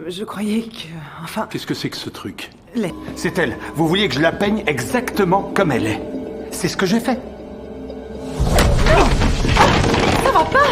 Je croyais que... Enfin... Qu'est-ce que c'est que ce truc? C'est elle. Vous vouliez que je la peigne exactement comme elle est. C'est ce que j'ai fait. Ça va pas!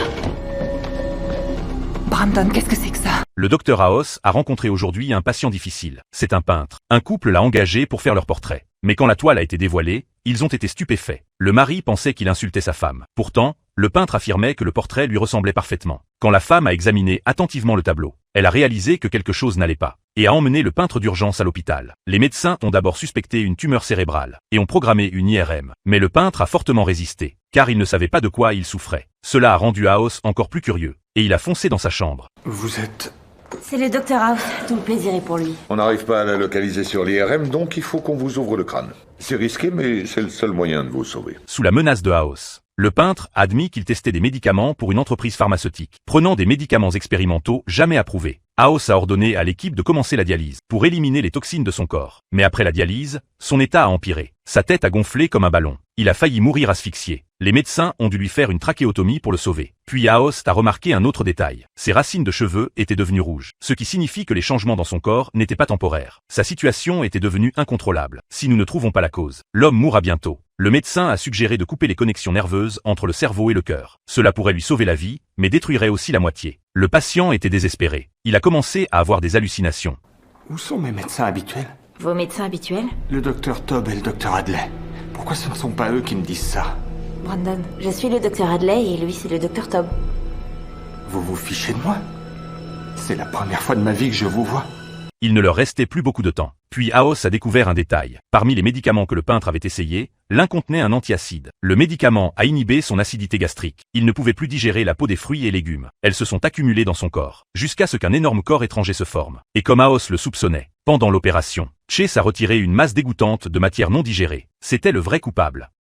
Brandon, qu'est-ce que c'est que ça? Le docteur House a rencontré aujourd'hui un patient difficile. C'est un peintre. Un couple l'a engagé pour faire leur portrait. Mais quand la toile a été dévoilée, ils ont été stupéfaits. Le mari pensait qu'il insultait sa femme. Pourtant, le peintre affirmait que le portrait lui ressemblait parfaitement. Quand la femme a examiné attentivement le tableau, elle a réalisé que quelque chose n'allait pas et a emmené le peintre d'urgence à l'hôpital. Les médecins ont d'abord suspecté une tumeur cérébrale et ont programmé une IRM. Mais le peintre a fortement résisté, car il ne savait pas de quoi il souffrait. Cela a rendu House encore plus curieux, et il a foncé dans sa chambre. Vous êtes... C'est le docteur House, tout le plaisir est pour lui. On n'arrive pas à la localiser sur l'IRM, donc il faut qu'on vous ouvre le crâne. C'est risqué, mais c'est le seul moyen de vous sauver. Sous la menace de House, le peintre a admis qu'il testait des médicaments pour une entreprise pharmaceutique, prenant des médicaments expérimentaux jamais approuvés. House a ordonné à l'équipe de commencer la dialyse pour éliminer les toxines de son corps. Mais après la dialyse, son état a empiré. Sa tête a gonflé comme un ballon. Il a failli mourir asphyxié. Les médecins ont dû lui faire une trachéotomie pour le sauver. Puis House a remarqué un autre détail. Ses racines de cheveux étaient devenues rouges, ce qui signifie que les changements dans son corps n'étaient pas temporaires. Sa situation était devenue incontrôlable. Si nous ne trouvons pas la cause, l'homme mourra bientôt. Le médecin a suggéré de couper les connexions nerveuses entre le cerveau et le cœur. Cela pourrait lui sauver la vie, mais détruirait aussi la moitié. Le patient était désespéré. Il a commencé à avoir des hallucinations. Où sont mes médecins habituels? Vos médecins habituels? Le docteur Tobb et le docteur Hadley. Pourquoi ce ne sont pas eux qui me disent ça? Brandon, je suis le docteur Hadley et lui c'est le docteur Tobb. Vous vous fichez de moi? C'est la première fois de ma vie que je vous vois. Il ne leur restait plus beaucoup de temps. Puis House a découvert un détail. Parmi les médicaments que le peintre avait essayé, l'un contenait un antiacide. Le médicament a inhibé son acidité gastrique. Il ne pouvait plus digérer la peau des fruits et légumes. Elles se sont accumulées dans son corps, jusqu'à ce qu'un énorme corps étranger se forme. Et comme House le soupçonnait, pendant l'opération, Chase a retiré une masse dégoûtante de matière non digérée. C'était le vrai coupable.